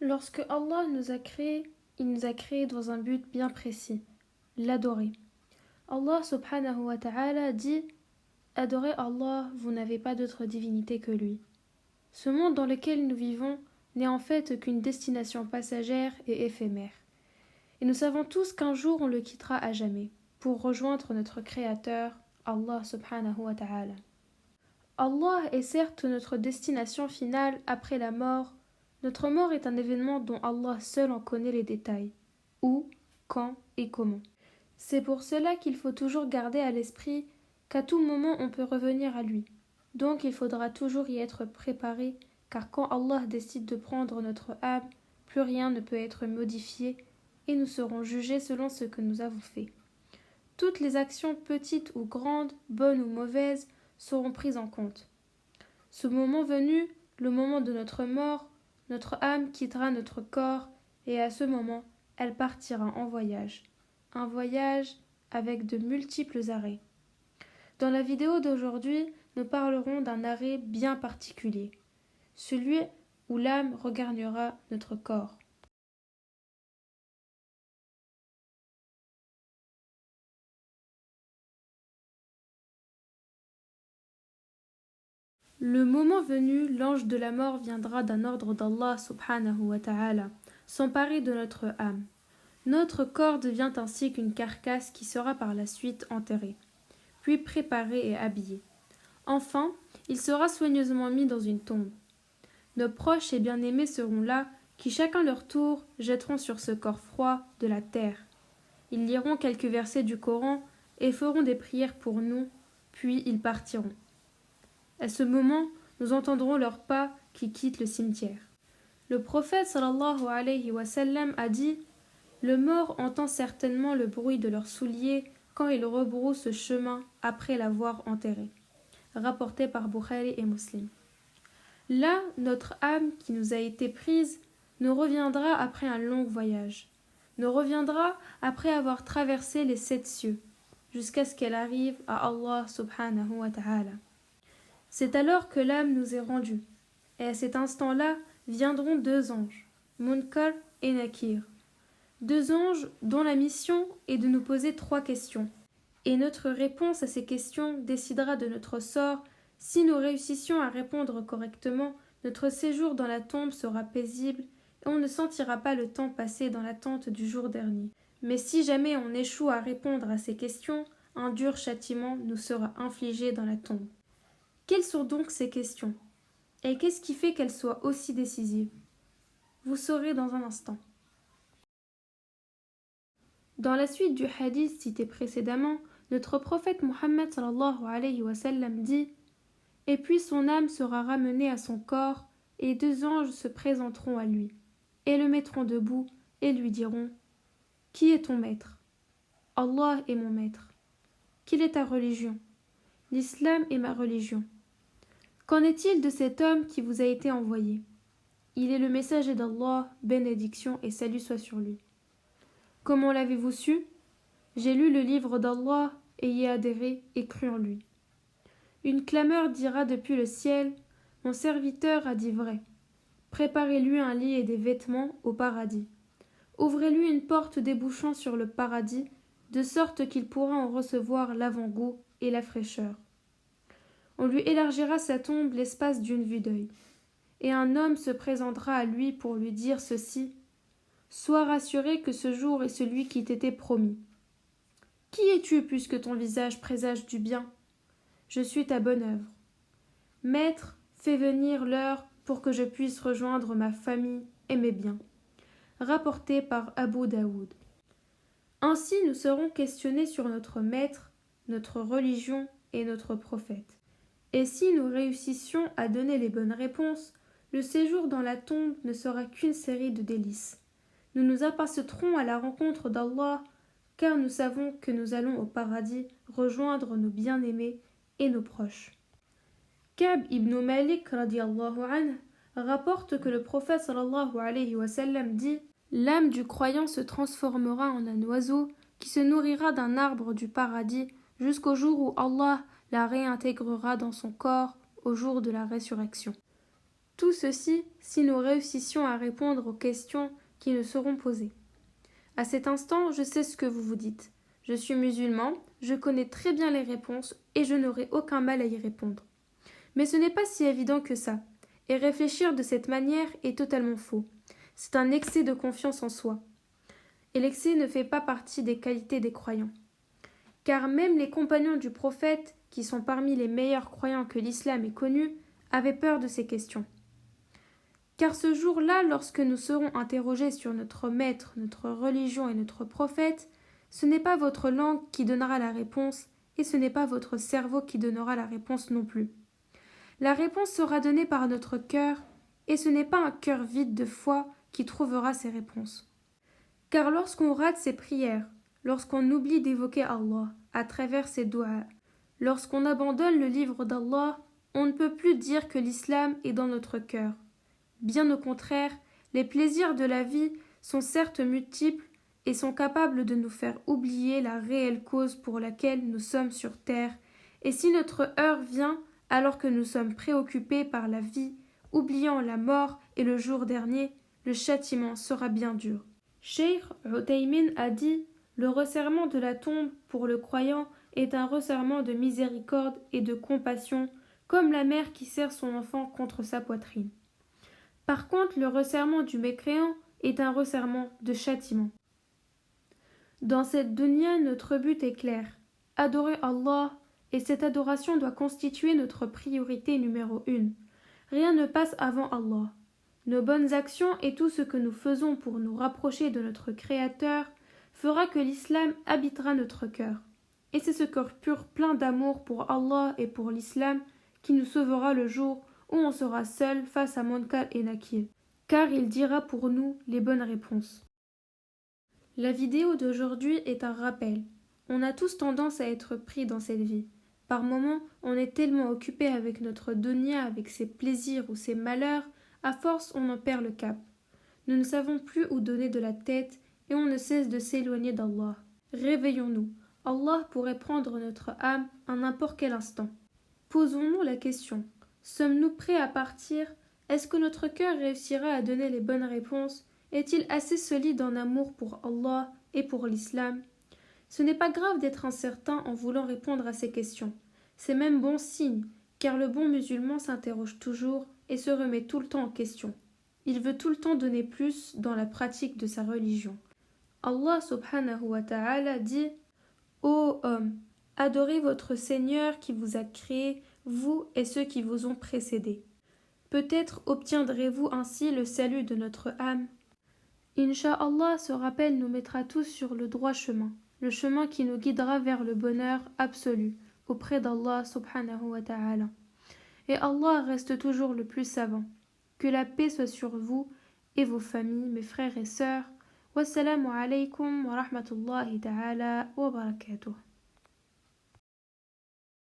Lorsque Allah nous a créés, il nous a créés dans un but bien précis, l'adorer. Allah subhanahu wa ta'ala dit « Adorez Allah, vous n'avez pas d'autre divinité que lui ». Ce monde dans lequel nous vivons n'est en fait qu'une destination passagère et éphémère. Et nous savons tous qu'un jour on le quittera à jamais, pour rejoindre notre Créateur, Allah subhanahu wa ta'ala. Allah est certes notre destination finale après la mort. Notre mort est un événement dont Allah seul en connaît les détails. Où, quand et comment. C'est pour cela qu'il faut toujours garder à l'esprit qu'à tout moment on peut revenir à lui. Donc il faudra toujours y être préparé, car quand Allah décide de prendre notre âme, plus rien ne peut être modifié, et nous serons jugés selon ce que nous avons fait. Toutes les actions petites ou grandes, bonnes ou mauvaises, seront prises en compte. Ce moment venu, le moment de notre mort, notre âme quittera notre corps, et à ce moment, elle partira en voyage. Un voyage avec de multiples arrêts. Dans la vidéo d'aujourd'hui, nous parlerons d'un arrêt bien particulier, celui où l'âme regagnera notre corps. Le moment venu, l'ange de la mort viendra d'un ordre d'Allah subhanahu wa ta'ala, s'emparer de notre âme. Notre corps devient ainsi qu'une carcasse qui sera par la suite enterrée, puis préparée et habillée. Enfin, il sera soigneusement mis dans une tombe. Nos proches et bien-aimés seront là, qui chacun leur tour jetteront sur ce corps froid de la terre. Ils liront quelques versets du Coran et feront des prières pour nous, puis ils partiront. À ce moment, nous entendrons leurs pas qui quittent le cimetière. Le prophète sallallahu alayhi wa sallam a dit « Le mort entend certainement le bruit de leurs souliers quand ils rebroussent ce chemin après l'avoir enterré. » Rapporté par Bukhari et Muslim. Là, notre âme qui nous a été prise nous reviendra après un long voyage, nous reviendra après avoir traversé les 7 cieux, jusqu'à ce qu'elle arrive à Allah subhanahu wa ta'ala. C'est alors que l'âme nous est rendue, et à cet instant-là viendront 2 anges, Munkar et Nakir. 2 anges dont la mission est de nous poser 3 questions. Et notre réponse à ces questions décidera de notre sort. Si nous réussissions à répondre correctement, notre séjour dans la tombe sera paisible et on ne sentira pas le temps passé dans l'attente du jour dernier. Mais si jamais on échoue à répondre à ces questions, un dur châtiment nous sera infligé dans la tombe. Quelles sont donc ces questions? Et qu'est-ce qui fait qu'elles soient aussi décisives? Vous saurez dans un instant. Dans la suite du hadith cité précédemment, notre prophète Mohammed sallallahu alayhi wa sallam dit « Et puis son âme sera ramenée à son corps, et 2 anges se présenteront à lui, et le mettront debout, et lui diront « Qui est ton maître ?»« Allah est mon maître. »« Quelle est ta religion ?»« L'islam est ma religion. »« Qu'en est-il de cet homme qui vous a été envoyé ?»« Il est le messager d'Allah, bénédiction et salut soit sur lui. »« Comment l'avez-vous su ? J'ai lu le livre d'Allah et y ai adhéré et cru en lui. » Une clameur dira depuis le ciel « Mon serviteur a dit vrai. Préparez-lui un lit et des vêtements au paradis. Ouvrez-lui une porte débouchant sur le paradis, de sorte qu'il pourra en recevoir l'avant-goût et la fraîcheur. On lui élargira sa tombe l'espace d'une vue d'œil. Et un homme se présentera à lui pour lui dire ceci « Sois rassuré que ce jour est celui qui t'était promis. Qui es-tu puisque ton visage présage du bien ? Je suis ta bonne œuvre. Maître, fais venir l'heure pour que je puisse rejoindre ma famille et mes biens. » Rapporté par Abu Daoud. Ainsi nous serons questionnés sur notre maître, notre religion et notre prophète. Et si nous réussissions à donner les bonnes réponses, le séjour dans la tombe ne sera qu'une série de délices. Nous nous apasserons à la rencontre d'Allah, car nous savons que nous allons au paradis rejoindre nos bien-aimés et nos proches. Ka'b ibn Malik radiallahu anhu rapporte que le prophète sallallahu alayhi wa sallam dit « L'âme du croyant se transformera en un oiseau qui se nourrira d'un arbre du paradis jusqu'au jour où Allah la réintégrera dans son corps au jour de la résurrection. » Tout ceci si nous réussissions à répondre aux questions qui nous seront posées. À cet instant, je sais ce que vous vous dites. Je suis musulman, je connais très bien les réponses et je n'aurai aucun mal à y répondre. Mais ce n'est pas si évident que ça, et réfléchir de cette manière est totalement faux. C'est un excès de confiance en soi. Et l'excès ne fait pas partie des qualités des croyants. Car même les compagnons du prophète, qui sont parmi les meilleurs croyants que l'islam ait connus, avaient peur de ces questions. Car ce jour-là, lorsque nous serons interrogés sur notre maître, notre religion et notre prophète, ce n'est pas votre langue qui donnera la réponse, et ce n'est pas votre cerveau qui donnera la réponse non plus. La réponse sera donnée par notre cœur, et ce n'est pas un cœur vide de foi qui trouvera ces réponses. Car lorsqu'on rate ses prières, lorsqu'on oublie d'évoquer Allah à travers ses doigts, lorsqu'on abandonne le livre d'Allah, on ne peut plus dire que l'islam est dans notre cœur. Bien au contraire, les plaisirs de la vie sont certes multiples et sont capables de nous faire oublier la réelle cause pour laquelle nous sommes sur terre, et si notre heure vient alors que nous sommes préoccupés par la vie, oubliant la mort et le jour dernier, le châtiment sera bien dur. Cheikh Uthaymin a dit « Le resserrement de la tombe pour le croyant est un resserrement de miséricorde et de compassion, comme la mère qui serre son enfant contre sa poitrine. Par contre, le resserrement du mécréant est un resserrement de châtiment. Dans cette dunya, notre but est clair, adorer Allah, et cette adoration doit constituer notre priorité numéro 1. Rien ne passe avant Allah. Nos bonnes actions et tout ce que nous faisons pour nous rapprocher de notre Créateur fera que l'islam habitera notre cœur. Et c'est ce cœur pur plein d'amour pour Allah et pour l'islam qui nous sauvera le jour où on sera seul face à Munkar et Nakir, car il dira pour nous les bonnes réponses. La vidéo d'aujourd'hui est un rappel. On a tous tendance à être pris dans cette vie. Par moments, on est tellement occupé avec notre dunya, avec ses plaisirs ou ses malheurs, à force on en perd le cap. Nous ne savons plus où donner de la tête et on ne cesse de s'éloigner d'Allah. Réveillons-nous. Allah pourrait prendre notre âme à n'importe quel instant. Posons-nous la question. Sommes-nous prêts à partir? Est-ce que notre cœur réussira à donner les bonnes réponses? Est-il assez solide en amour pour Allah et pour l'islam? Ce n'est pas grave d'être incertain en voulant répondre à ces questions. C'est même bon signe, car le bon musulman s'interroge toujours et se remet tout le temps en question. Il veut tout le temps donner plus dans la pratique de sa religion. Allah subhanahu wa ta'ala dit « Ô homme, adorez votre Seigneur qui vous a créé, vous et ceux qui vous ont précédés. Peut-être obtiendrez-vous ainsi le salut de notre âme. Inch'Allah, ce rappel nous mettra tous sur le droit chemin, le chemin qui nous guidera vers le bonheur absolu auprès d'Allah subhanahu wa ta'ala. Et Allah reste toujours le plus savant. Que la paix soit sur vous et vos familles, mes frères et sœurs. Wassalamu alaykum wa rahmatullahi ta'ala wa barakatuh.